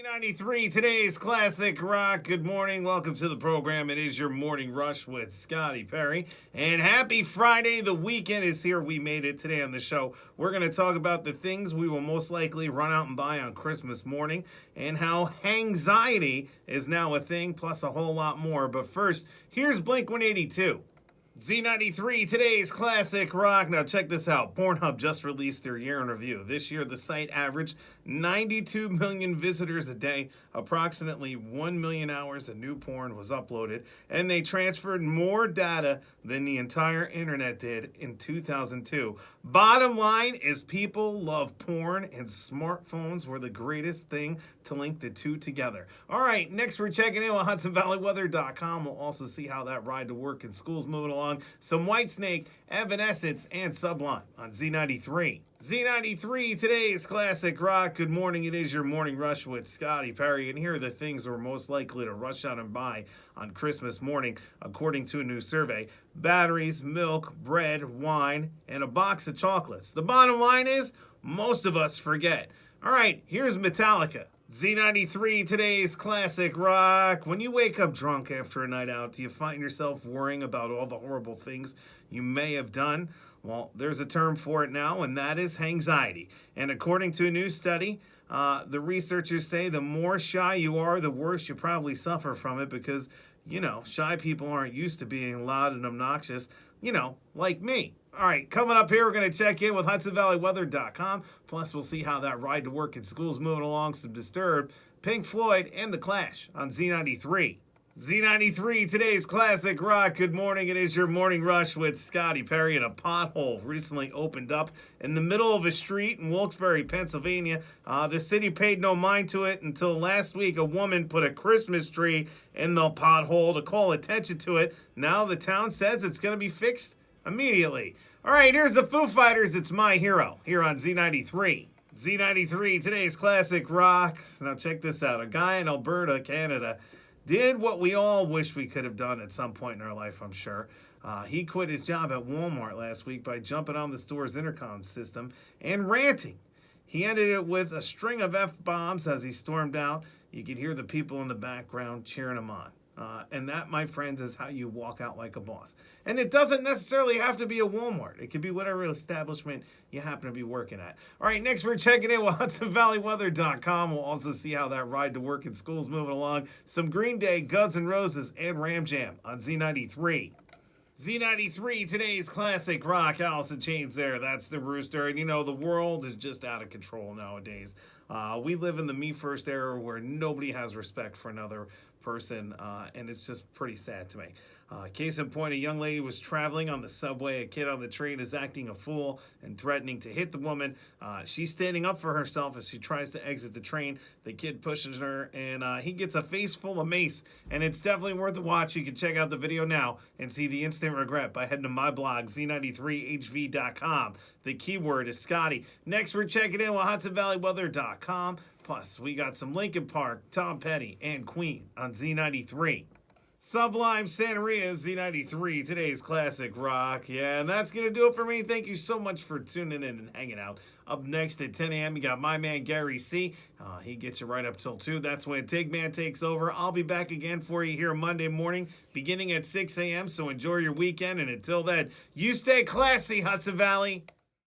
Z93, today's classic rock. Good morning. Welcome to the program. It is your morning rush with Scotty Perry. And happy Friday. The weekend is here. We made it today on the show. We're going to talk about the things we will most likely run out and buy on Christmas morning and how Hangxiety is now a thing, plus a whole lot more. But first, here's Blink 182. Z93, today's classic rock. Now check this out. Pornhub just released their year in review. This year, the site averaged 92 million visitors a day. Approximately 1 million hours of new porn was uploaded. And they transferred more data than the entire internet did in 2002. Bottom line is people love porn, and smartphones were the greatest thing to link the two together. All right, next we're checking in with HudsonValleyWeather.com. We'll also see how that ride to work and school's moving along. Some Whitesnake, Evanescence, and Sublime on Z93. Z93, today's classic rock. Good morning. It is your morning rush with Scotty Perry. And here are the things we're most likely to rush out and buy on Christmas morning, according to a new survey. Batteries, milk, bread, wine, and a box of chocolates. The bottom line is, most of us forget. All right, here's Metallica. Z93, today's classic rock. When you wake up drunk after a night out, do you find yourself worrying about all the horrible things you may have done? Well, there's a term for it now, and that is Hangxiety. And according to a new study, the researchers say the more shy you are, the worse you probably suffer from it because, shy people aren't used to being loud and obnoxious, like me. All right, coming up here, we're going to check in with HudsonValleyWeather.com. Plus, we'll see how that ride to work at school's moving along. Some Disturbed, Pink Floyd, and The Clash on Z93. Z93, today's classic rock. Good morning. It is your morning rush with Scotty Perry. And a pothole recently opened up in the middle of a street in Wilkes-Barre, Pennsylvania. The city paid no mind to it until last week. A woman put a Christmas tree in the pothole to call attention to it. Now the town says it's going to be fixed immediately. All right, here's the Foo Fighters. It's My Hero here on Z93. Z93, today's classic rock. Now check this out. A guy in Alberta, Canada, did what we all wish we could have done at some point in our life, I'm sure. He quit his job at Walmart last week by jumping on the store's intercom system and ranting. He ended it with a string of F-bombs as he stormed out. You could hear the people in the background cheering him on. And that, my friends, is how you walk out like a boss. And it doesn't necessarily have to be a Walmart. It could be whatever establishment you happen to be working at. All right, next we're checking in with HudsonValleyWeather.com. We'll also see how that ride to work and school's moving along. Some Green Day, Guns N' Roses, and Ram Jam on Z93. Z93, today's classic rock. Alice in Chains there. That's the rooster. And the world is just out of control nowadays. We live in the me first era where nobody has respect for another person, and it's just pretty sad to me. Case in point, a young lady was traveling on the subway. A kid on the train is acting a fool and threatening to hit the woman. She's standing up for herself as she tries to exit the train. The kid pushes her, and he gets a face full of mace, and it's definitely worth a watch. You can check out the video now and see the instant regret by heading to my blog, Z93HV.com. The keyword is Scotty. Next, we're checking in with HudsonValleyWeather.com. Plus, we got some Linkin Park, Tom Petty, and Queen on Z93. Sublime, Santeria, Z93, today's classic rock. Yeah, and that's going to do it for me. Thank you so much for tuning in and hanging out. Up next at 10 a.m., you got my man Gary C. He gets you right up till 2. That's when Tig Man takes over. I'll be back again for you here Monday morning, beginning at 6 a.m., so enjoy your weekend. And until then, you stay classy, Hudson Valley.